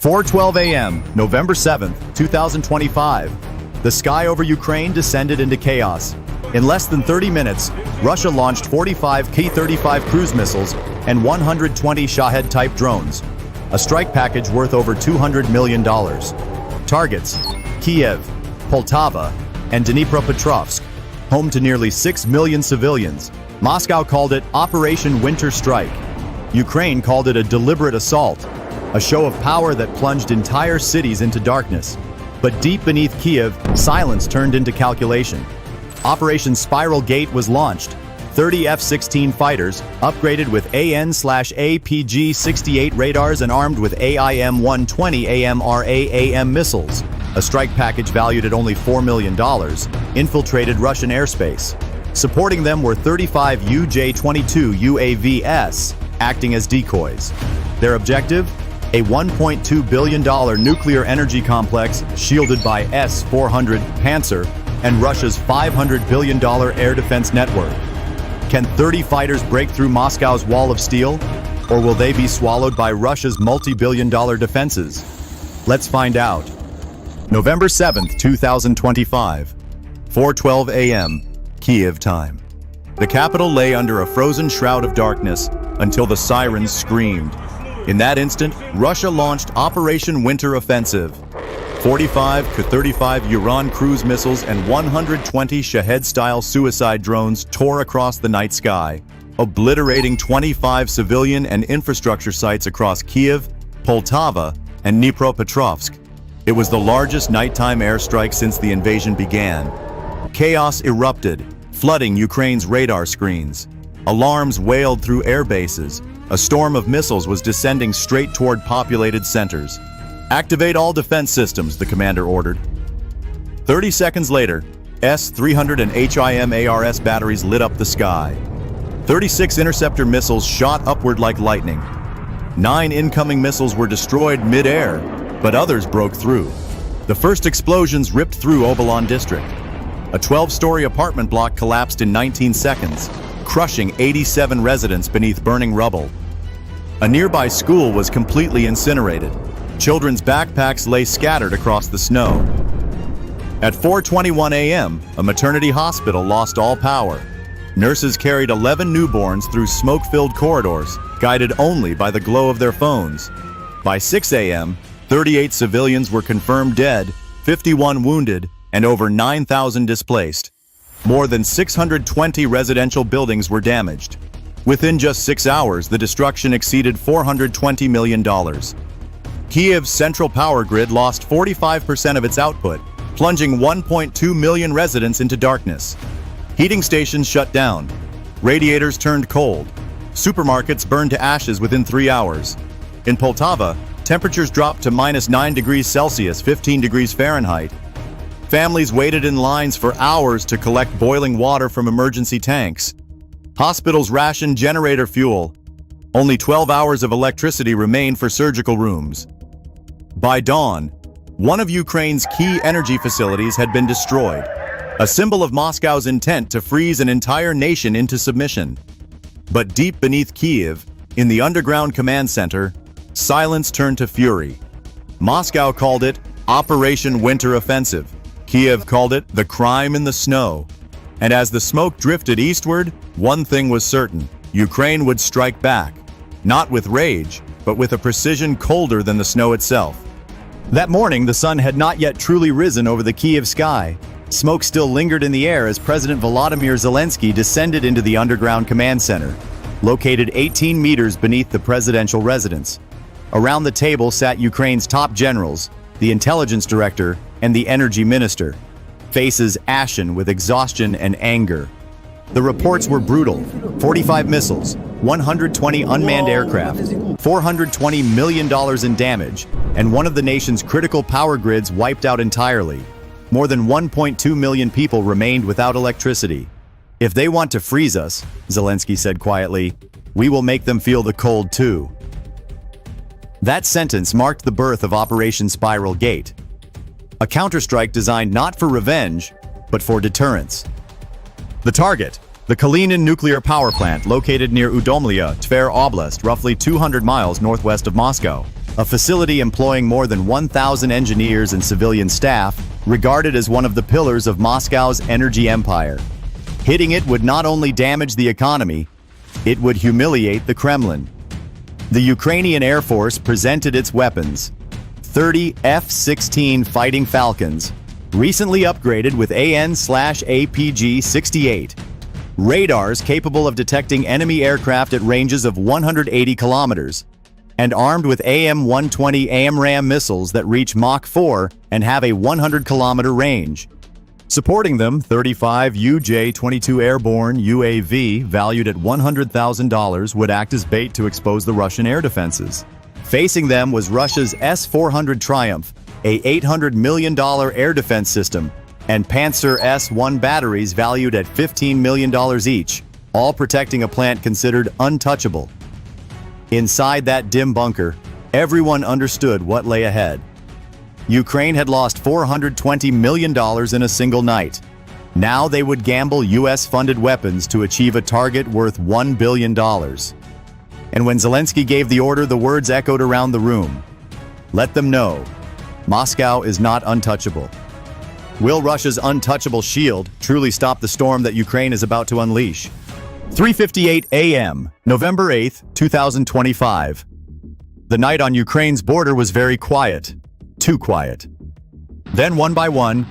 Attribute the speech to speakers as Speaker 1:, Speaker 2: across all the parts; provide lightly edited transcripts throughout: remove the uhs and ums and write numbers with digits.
Speaker 1: 4:12 a.m., November 7th, 2025. The sky over Ukraine descended into chaos. In less than 30 minutes, Russia launched 45 K-35 cruise missiles and 120 Shahed-type drones, a strike package worth over $200 million. Targets: Kiev, Poltava, and Dnipropetrovsk, home to nearly 6 million civilians. Moscow called it Operation Winter Strike. Ukraine called it a deliberate assault, a show of power that plunged entire cities into darkness. But deep beneath Kiev, silence turned into calculation. Operation Spiral Gate was launched. 30 F-16 fighters, upgraded with AN/APG-68 radars and armed with AIM-120 AMRAAM missiles, a strike package valued at only $4 million, infiltrated Russian airspace. Supporting them were 35 UJ-22 UAVs, acting as decoys. Their objective? A $1.2 billion nuclear energy complex shielded by S-400 Panzer and Russia's $500 billion air defense network. Can 30 fighters break through Moscow's wall of steel? Or will they be swallowed by Russia's multi-billion-dollar defenses? Let's find out. November 7th, 2025. 4:12 a.m. Kiev time. The capital lay under a frozen shroud of darkness until the sirens screamed. In that instant, Russia launched Operation Winter Offensive. 45 K-35 Uran cruise missiles and 120 Shahed-style suicide drones tore across the night sky, obliterating 25 civilian and infrastructure sites across Kiev, Poltava, and Dnipropetrovsk. It was the largest nighttime airstrike since the invasion began. Chaos erupted, flooding Ukraine's radar screens. Alarms wailed through air bases. A storm of missiles was descending straight toward populated centers. Activate all defense systems, the commander ordered. 30 seconds later, S-300 and HIMARS batteries lit up the sky. 36 interceptor missiles shot upward like lightning. 9 incoming missiles were destroyed mid-air, but others broke through. The first explosions ripped through Obolon district. A 12-story apartment block collapsed in 19 seconds, crushing 87 residents beneath burning rubble. A nearby school was completely incinerated. Children's backpacks lay scattered across the snow. At 4:21 a.m., a maternity hospital lost all power. Nurses carried 11 newborns through smoke-filled corridors, guided only by the glow of their phones. By 6 a.m., 38 civilians were confirmed dead, 51 wounded, and over 9,000 displaced. More than 620 residential buildings were damaged. Within just 6 hours, the destruction exceeded $420 million. Kiev's central power grid lost 45% of its output, plunging 1.2 million residents into darkness. Heating stations shut down. Radiators turned cold. Supermarkets burned to ashes within 3 hours. In Poltava, temperatures dropped to -9 degrees Celsius, 15 degrees Fahrenheit. Families waited in lines for hours to collect boiling water from emergency tanks. Hospitals rationed generator fuel. Only 12 hours of electricity remained for surgical rooms. By dawn, one of Ukraine's key energy facilities had been destroyed, a symbol of Moscow's intent to freeze an entire nation into submission. But deep beneath Kiev, in the underground command center, silence turned to fury. Moscow called it Operation Winter Offensive. Kiev called it the crime in the snow. And as the smoke drifted eastward, one thing was certain: Ukraine would strike back, not with rage, but with a precision colder than the snow itself. That morning, the sun had not yet truly risen over the Kiev sky. Smoke still lingered in the air as President Volodymyr Zelensky descended into the underground command center, located 18 meters beneath the presidential residence. Around the table sat Ukraine's top generals, the intelligence director, and the energy minister, faces ashen with exhaustion and anger. The reports were brutal: 45 missiles, 120 unmanned aircraft, $420 million in damage, and one of the nation's critical power grids wiped out entirely. More than 1.2 million people remained without electricity. If they want to freeze us, Zelensky said quietly, we will make them feel the cold too. That sentence marked the birth of Operation Spiral Gate, a counterstrike designed not for revenge, but for deterrence. The target: the Kalinin nuclear power plant located near Udomlya, Tver Oblast, roughly 200 miles northwest of Moscow. a facility employing more than 1,000 engineers and civilian staff, regarded as one of the pillars of Moscow's energy empire. Hitting it would not only damage the economy, it would humiliate the Kremlin. The Ukrainian Air Force presented its weapons, 30 F-16 Fighting Falcons, recently upgraded with AN/APG-68, radars capable of detecting enemy aircraft at ranges of 180 kilometers, and armed with AM-120 AMRAAM missiles that reach Mach 4 and have a 100-kilometer range. Supporting them, 35 UJ-22 airborne UAV valued at $100,000 would act as bait to expose the Russian air defenses. Facing them was Russia's S-400 Triumph, a $800 million air defense system, and Panzer S-1 batteries valued at $15 million each, all protecting a plant considered untouchable. Inside that dim bunker, everyone understood what lay ahead. Ukraine had lost $420 million in a single night. Now they would gamble US-funded weapons to achieve a target worth $1 billion. And when Zelensky gave the order, the words echoed around the room. Let them know, Moscow is not untouchable. Will Russia's untouchable shield truly stop the storm that Ukraine is about to unleash? 3:58 a.m., November 8, 2025. The night on Ukraine's border was very quiet. Too quiet. Then one by one,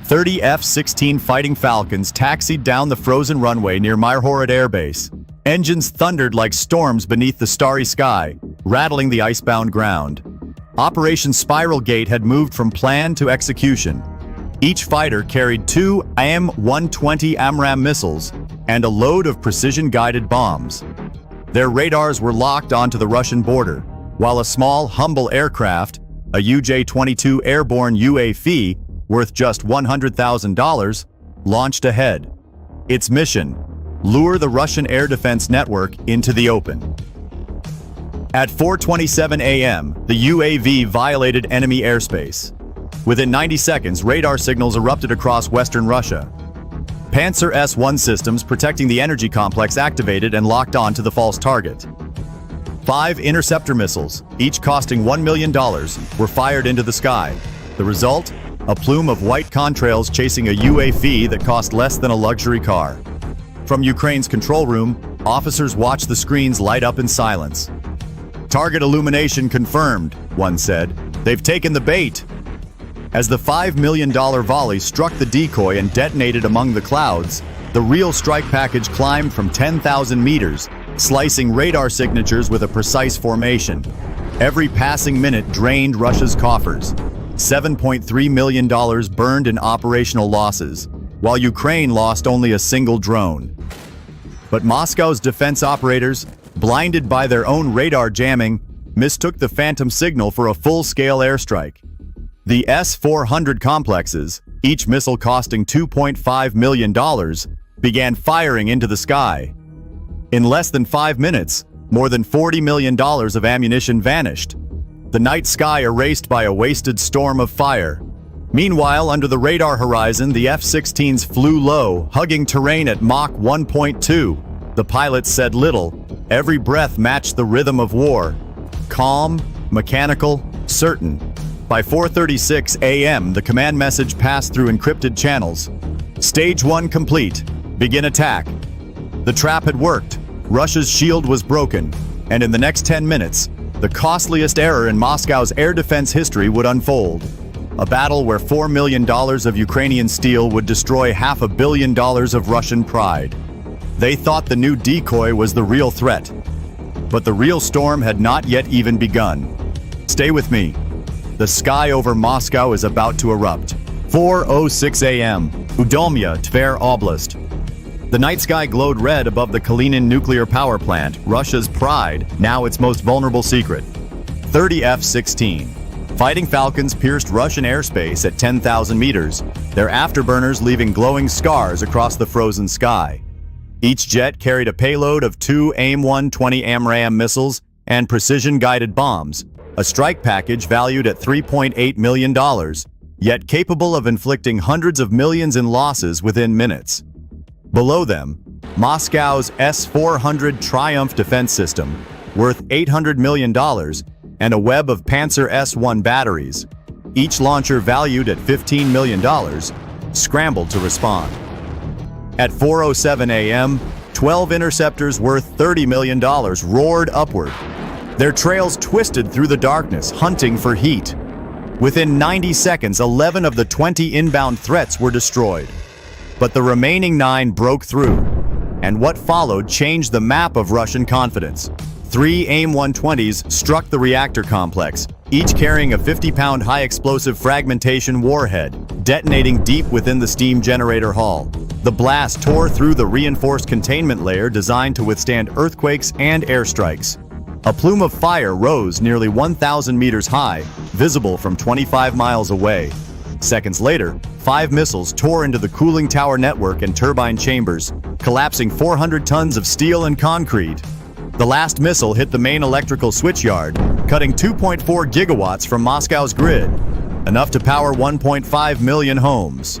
Speaker 1: 30 F-16 Fighting Falcons taxied down the frozen runway near Myrhorod Air Base. Engines thundered like storms beneath the starry sky, rattling the icebound ground. Operation Spiral Gate had moved from plan to execution. Each fighter carried 2 AM-120 AMRAAM missiles and a load of precision-guided bombs. Their radars were locked onto the Russian border, while a small, humble aircraft, a UJ-22 airborne UAV worth just $100,000, launched ahead. Its mission: lure the Russian air defense network into the open. At 4:27 a.m., the UAV violated enemy airspace. Within 90 seconds, radar signals erupted across western Russia. Panzer S-1 systems protecting the energy complex activated and locked on to the false target. 5 interceptor missiles, each costing $1 million, were fired into the sky. The result? A plume of white contrails chasing a UAV that cost less than a luxury car. From Ukraine's control room, officers watched the screens light up in silence. "Target illumination confirmed," one said. "They've taken the bait." As the $5 million volley struck the decoy and detonated among the clouds, the real strike package climbed from 10,000 meters, slicing radar signatures with a precise formation. Every passing minute drained Russia's coffers. $7.3 million burned in operational losses, while Ukraine lost only a single drone. But Moscow's defense operators, blinded by their own radar jamming, mistook the phantom signal for a full-scale airstrike. The S-400 complexes, each missile costing $2.5 million, began firing into the sky. In less than 5 minutes, more than $40 million of ammunition vanished. The night sky erased by a wasted storm of fire. Meanwhile, under the radar horizon, the F-16s flew low, hugging terrain at Mach 1.2. The pilots said little. Every breath matched the rhythm of war. Calm, mechanical, certain. By 4:36 a.m., the command message passed through encrypted channels. Stage 1 complete. Begin attack. The trap had worked. Russia's shield was broken. And in the next 10 minutes, the costliest error in Moscow's air defense history would unfold. A battle where $4 million of Ukrainian steel would destroy $500 million of Russian pride. They thought the new decoy was the real threat. But the real storm had not yet even begun. Stay with me. The sky over Moscow is about to erupt. 4:06 a.m. Udomya, Tver Oblast. The night sky glowed red above the Kalinin nuclear power plant, Russia's pride, now its most vulnerable secret. 30 F-16. Fighting Falcons pierced Russian airspace at 10,000 meters, their afterburners leaving glowing scars across the frozen sky. Each jet carried a payload of 2 AIM-120 AMRAAM missiles and precision-guided bombs, a strike package valued at $3.8 million, yet capable of inflicting hundreds of millions in losses within minutes. Below them, Moscow's S-400 Triumph defense system, worth $800 million, and a web of Panzer S-1 batteries, each launcher valued at $15 million, scrambled to respond. At 4:07 a.m., 12 interceptors worth $30 million roared upward. Their trails twisted through the darkness, hunting for heat. Within 90 seconds, 11 of the 20 inbound threats were destroyed. But the remaining 9 broke through, and what followed changed the map of Russian confidence. 3 AIM-120s struck the reactor complex, each carrying a 50-pound high-explosive fragmentation warhead, detonating deep within the steam generator hull. The blast tore through the reinforced containment layer designed to withstand earthquakes and airstrikes. A plume of fire rose nearly 1,000 meters high, visible from 25 miles away. Seconds later, 5 missiles tore into the cooling tower network and turbine chambers, collapsing 400 tons of steel and concrete. The last missile hit the main electrical switchyard, cutting 2.4 gigawatts from Moscow's grid, enough to power 1.5 million homes.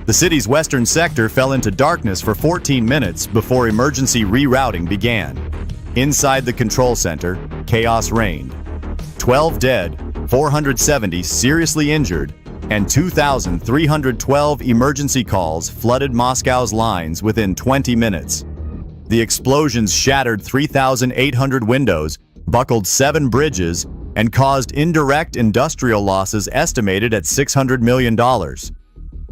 Speaker 1: The city's western sector fell into darkness for 14 minutes before emergency rerouting began. Inside the control center, chaos reigned. 12 dead, 470 seriously injured, and 2,312 emergency calls flooded Moscow's lines within 20 minutes. The explosions shattered 3,800 windows, buckled 7 bridges, and caused indirect industrial losses estimated at $600 million.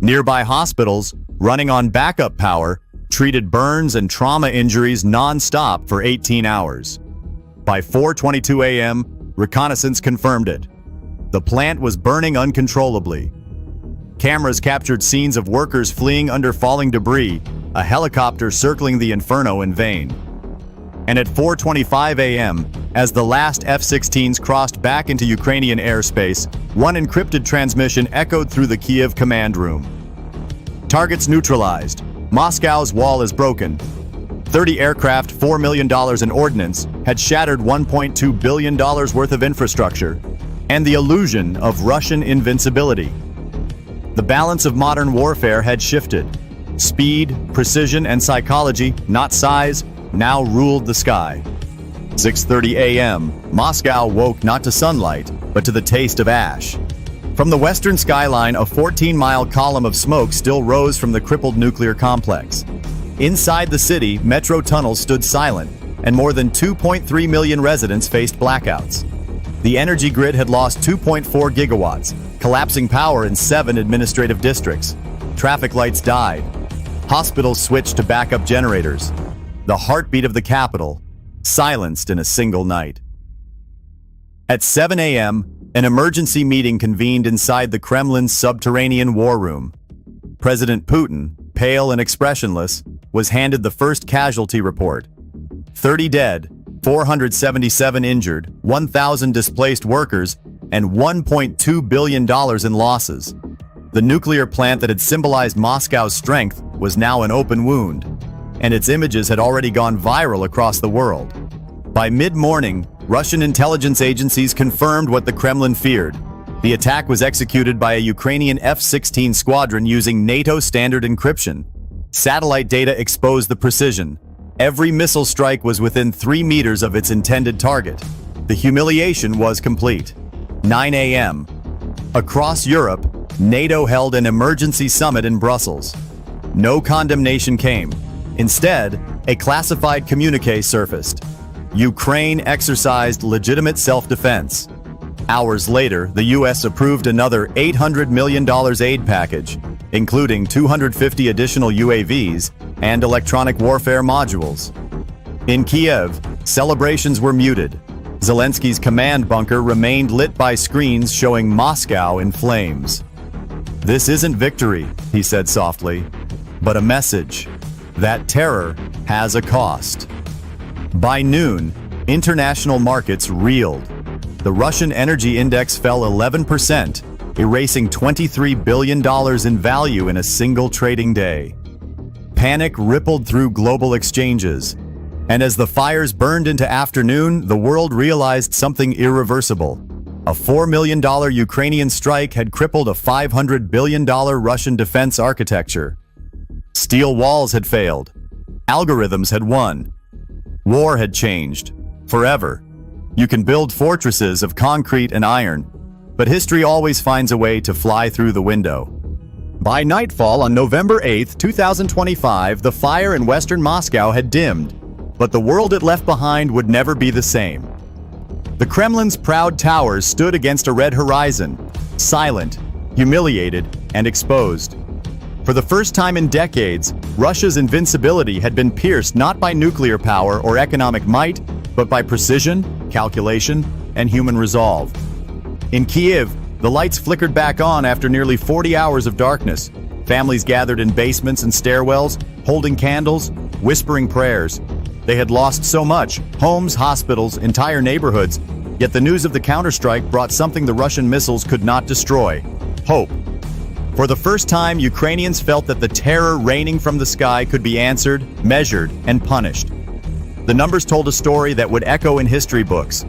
Speaker 1: Nearby hospitals, running on backup power, treated burns and trauma injuries non-stop for 18 hours. By 4:22 a.m., reconnaissance confirmed it. The plant was burning uncontrollably. Cameras captured scenes of workers fleeing under falling debris, a helicopter circling the inferno in vain. And at 4:25 a.m., as the last F-16s crossed back into Ukrainian airspace, one encrypted transmission echoed through the Kiev command room. Targets neutralized. Moscow's wall is broken. 30 aircraft, $4 million in ordnance, had shattered $1.2 billion worth of infrastructure, and the illusion of Russian invincibility. The balance of modern warfare had shifted. Speed, precision, and psychology, not size, now ruled the sky. 6:30 a.m., Moscow woke not to sunlight, but to the taste of ash. From the western skyline, a 14-mile column of smoke still rose from the crippled nuclear complex. Inside the city, metro tunnels stood silent, and more than 2.3 million residents faced blackouts. The energy grid had lost 2.4 gigawatts, collapsing power in 7 administrative districts. Traffic lights died. Hospitals switched to backup generators. The heartbeat of the capital, silenced in a single night. At 7 a.m., an emergency meeting convened inside the Kremlin's subterranean war room. President Putin, pale and expressionless, was handed the first casualty report. 30 dead, 477 injured, 1,000 displaced workers, and $1.2 billion in losses. The nuclear plant that had symbolized Moscow's strength was now an open wound, and its images had already gone viral across the world. By mid-morning, Russian intelligence agencies confirmed what the Kremlin feared. The attack was executed by a Ukrainian F-16 squadron using NATO standard encryption. Satellite data exposed the precision. Every missile strike was within 3 meters of its intended target. The humiliation was complete. 9 a.m. Across Europe, NATO held an emergency summit in Brussels. No condemnation came. Instead, a classified communiqué surfaced. Ukraine exercised legitimate self-defense. Hours later, the U.S. approved another $800 million aid package, including 250 additional UAVs and electronic warfare modules. In Kiev, celebrations were muted. Zelensky's command bunker remained lit by screens showing Moscow in flames. "This isn't victory," he said softly, "but a message that terror has a cost." By noon, international markets reeled. The Russian energy index fell 11%, erasing $23 billion in value in a single trading day. Panic rippled through global exchanges, and as the fires burned into afternoon, the world realized something irreversible. A $4 million Ukrainian strike had crippled a $500 billion Russian defense architecture. Steel walls had failed. Algorithms had won. War had changed. Forever. You can build fortresses of concrete and iron, but history always finds a way to fly through the window. By nightfall on November 8, 2025, the fire in western Moscow had dimmed, but the world it left behind would never be the same. The Kremlin's proud towers stood against a red horizon, silent, humiliated, and exposed. For the first time in decades, Russia's invincibility had been pierced not by nuclear power or economic might, but by precision, calculation, and human resolve. In Kyiv, the lights flickered back on after nearly 40 hours of darkness. Families gathered in basements and stairwells, holding candles, whispering prayers. They had lost so much: homes, hospitals, entire neighborhoods. Yet the news of the counterstrike brought something the Russian missiles could not destroy: hope. For the first time, Ukrainians felt that the terror raining from the sky could be answered, measured, and punished. The numbers told a story that would echo in history books.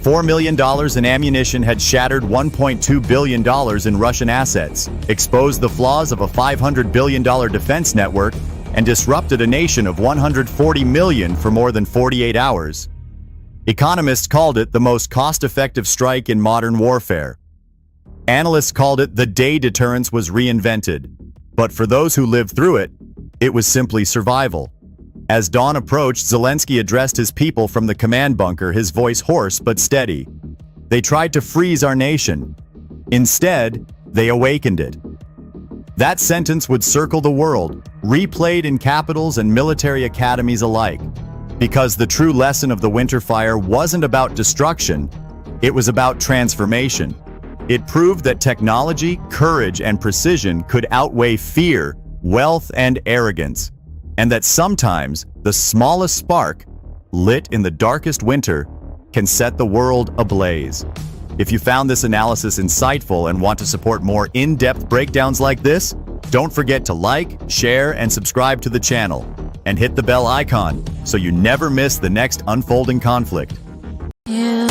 Speaker 1: $4 million in ammunition had shattered $1.2 billion in Russian assets, exposed the flaws of a $500 billion defense network, and disrupted a nation of 140 million for more than 48 hours. Economists called it the most cost-effective strike in modern warfare. Analysts called it the day deterrence was reinvented. But for those who lived through it, it was simply survival. As dawn approached, Zelensky addressed his people from the command bunker, his voice hoarse but steady. They tried to freeze our nation. Instead, they awakened it. That sentence would circle the world, replayed in capitals and military academies alike. Because the true lesson of the winter fire wasn't about destruction, it was about transformation. It proved that technology, courage, and precision could outweigh fear, wealth, and arrogance, and that sometimes the smallest spark, lit in the darkest winter, can set the world ablaze. If you found this analysis insightful and want to support more in-depth breakdowns like this, don't forget to like, share, and subscribe to the channel, and hit the bell icon so you never miss the next unfolding conflict.
Speaker 2: Yeah.